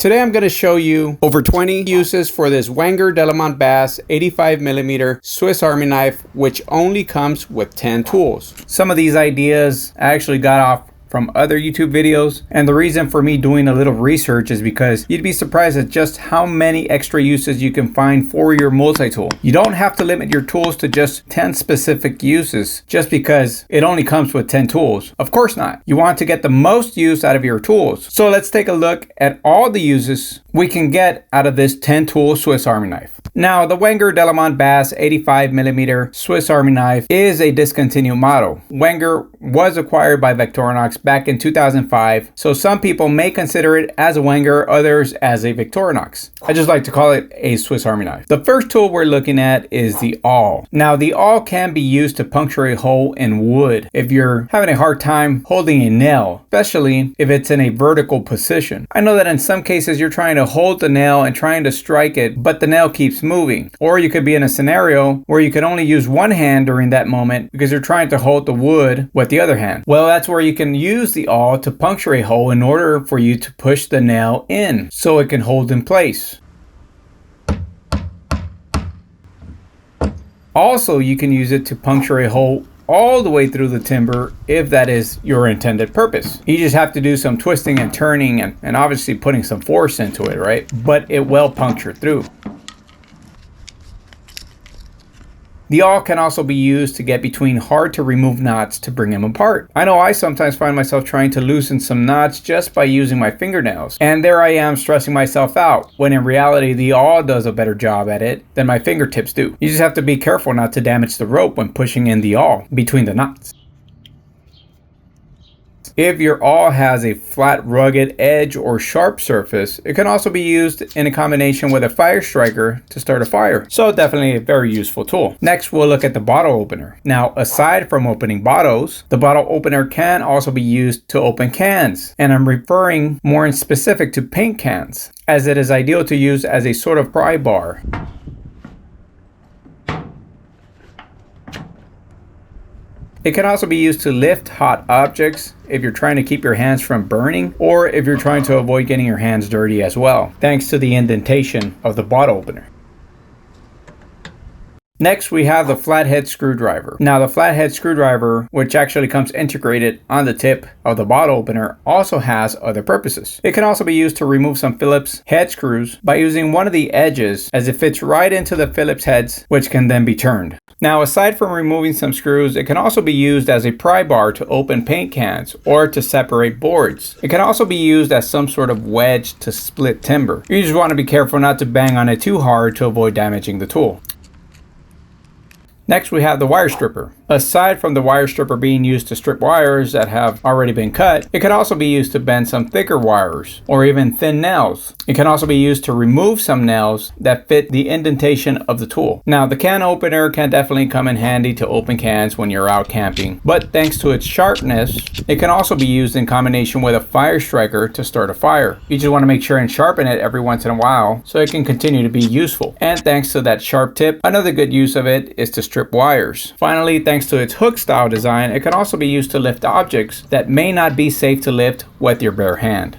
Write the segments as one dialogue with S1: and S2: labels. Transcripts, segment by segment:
S1: Today I'm going to show you over 20 uses for this Wenger Delamont Bass 85mm Swiss Army knife, which only comes with 10 tools. Some of these ideas I actually got off from other YouTube videos, and the reason for me doing a little research is because you'd be surprised at just how many extra uses you can find for your multi-tool. You don't have to limit your tools to just 10 specific uses just because it only comes with 10 tools. Of course not. You want to get the most use out of your tools. So let's take a look at all the uses we can get out of this 10 tool Swiss Army knife. Now, the Wenger Delamont Bass 85mm Swiss Army Knife is a discontinued model. Wenger was acquired by Victorinox back in 2005, so some people may consider it as a Wenger, others as a Victorinox. I just like to call it a Swiss Army knife. The first tool we're looking at is the awl. Now, the awl can be used to puncture a hole in wood if you're having a hard time holding a nail, especially if it's in a vertical position. I know that in some cases you're trying to hold the nail and trying to strike it, but the nail keeps moving. Or you could be in a scenario where you can only use one hand during that moment because you're trying to hold the wood with the other hand. Well, that's where you can use the awl to puncture a hole in order for you to push the nail in so it can hold in place. Also, you can use it to puncture a hole all the way through the timber if that is your intended purpose. You just have to do some twisting and turning and obviously putting some force into it, right? But it will puncture through. The awl can also be used to get between hard to remove knots to bring them apart. I know I sometimes find myself trying to loosen some knots just by using my fingernails. And there I am stressing myself out, when in reality the awl does a better job at it than my fingertips do. You just have to be careful not to damage the rope when pushing in the awl between the knots. If your awl has a flat, rugged edge or sharp surface, it can also be used in a combination with a fire striker to start a fire. So definitely a very useful tool. Next, we'll look at the bottle opener. Now, aside from opening bottles, the bottle opener can also be used to open cans. And I'm referring more in specific to paint cans, as it is ideal to use as a sort of pry bar. It can also be used to lift hot objects if you're trying to keep your hands from burning, or if you're trying to avoid getting your hands dirty as well, thanks to the indentation of the bottle opener. Next, we have the flathead screwdriver. Now, the flathead screwdriver, which actually comes integrated on the tip of the bottle opener, also has other purposes. It can also be used to remove some Phillips head screws by using one of the edges, as it fits right into the Phillips heads, which can then be turned. Now, aside from removing some screws, it can also be used as a pry bar to open paint cans or to separate boards. It can also be used as some sort of wedge to split timber. You just want to be careful not to bang on it too hard to avoid damaging the tool. Next, we have the wire stripper. Aside from the wire stripper being used to strip wires that have already been cut, it can also be used to bend some thicker wires or even thin nails. It can also be used to remove some nails that fit the indentation of the tool. Now, the can opener can definitely come in handy to open cans when you're out camping, but thanks to its sharpness, it can also be used in combination with a fire striker to start a fire. You just want to make sure and sharpen it every once in a while so it can continue to be useful. And thanks to that sharp tip, another good use of it is to strip wires. Finally, thanks to its hook style design, it can also be used to lift objects that may not be safe to lift with your bare hand.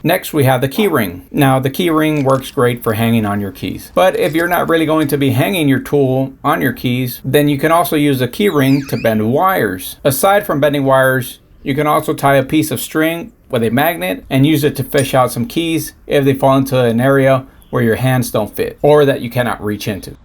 S1: Next, we have the key ring. Now, the key ring works great for hanging on your keys. But if you're not really going to be hanging your tool on your keys, then you can also use a key ring to bend wires. Aside from bending wires, you can also tie a piece of string with a magnet and use it to fish out some keys if they fall into an area where your hands don't fit or that you cannot reach into.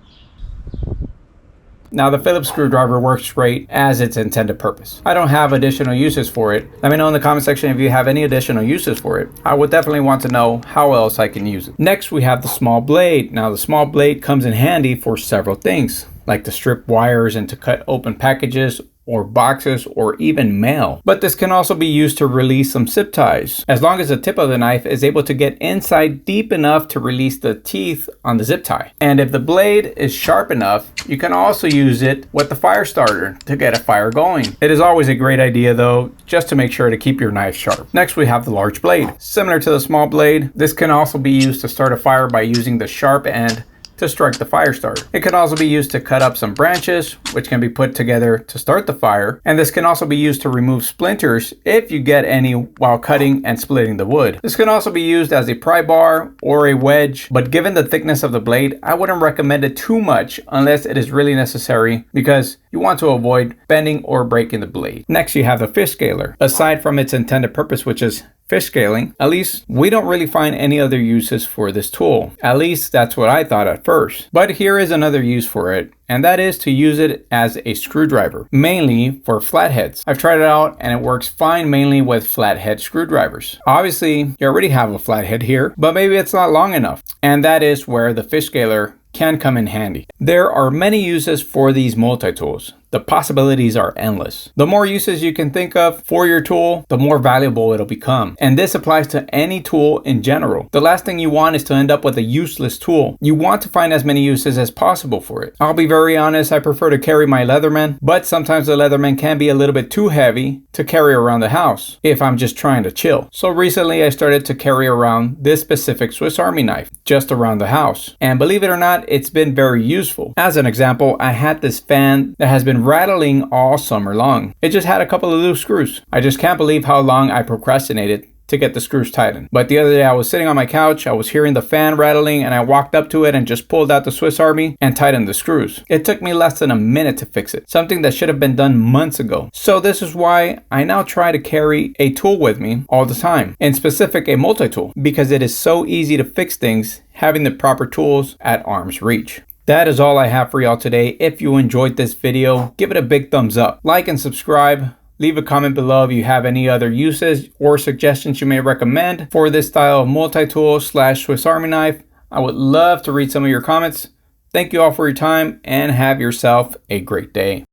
S1: Now, the Phillips screwdriver works great as its intended purpose. I don't have additional uses for it. Let me know in the comment section if you have any additional uses for it. I would definitely want to know how else I can use it. Next, we have the small blade. Now, the small blade comes in handy for several things, like to strip wires and to cut open packages or boxes or even mail. But this can also be used to release some zip ties, as long as the tip of the knife is able to get inside deep enough to release the teeth on the zip tie. And if the blade is sharp enough, you can also use it with the fire starter to get a fire going. It is always a great idea though, just to make sure to keep your knife sharp. Next, we have the large blade. Similar to the small blade, this can also be used to start a fire by using the sharp end to strike the fire starter. It can also be used to cut up some branches, which can be put together to start the fire. And this can also be used to remove splinters if you get any while cutting and splitting the wood. This can also be used as a pry bar or a wedge, but given the thickness of the blade, I wouldn't recommend it too much unless it is really necessary, because you want to avoid bending or breaking the blade. Next, you have the fish scaler. Aside from its intended purpose, which is fish scaling, at least we don't really find any other uses for this tool. At least that's what I thought at first. But here is another use for it, and that is to use it as a screwdriver, mainly for flatheads. I've tried it out and it works fine mainly with flathead screwdrivers. Obviously, you already have a flathead here, but maybe it's not long enough. And that is where the fish scaler can come in handy. There are many uses for these multi-tools. The possibilities are endless. The more uses you can think of for your tool, the more valuable it'll become. And this applies to any tool in general. The last thing you want is to end up with a useless tool. You want to find as many uses as possible for it. I'll be very honest, I prefer to carry my Leatherman, but sometimes the Leatherman can be a little bit too heavy to carry around the house if I'm just trying to chill. So recently I started to carry around this specific Swiss Army knife just around the house. And believe it or not, it's been very useful. As an example, I had this fan that has been rattling all summer long. It just had a couple of loose screws. I just can't believe how long I procrastinated to get the screws tightened. But the other day I was sitting on my couch, I was hearing the fan rattling, and I walked up to it and just pulled out the Swiss Army and tightened the screws. It took me less than a minute to fix it, something that should have been done months ago. So this is why I now try to carry a tool with me all the time, in specific a multi-tool, because it is so easy to fix things having the proper tools at arm's reach. That is all I have for y'all today. If you enjoyed this video, give it a big thumbs up. Like and subscribe. Leave a comment below if you have any other uses or suggestions you may recommend for this style of multi-tool / Swiss Army knife. I would love to read some of your comments. Thank you all for your time and have yourself a great day.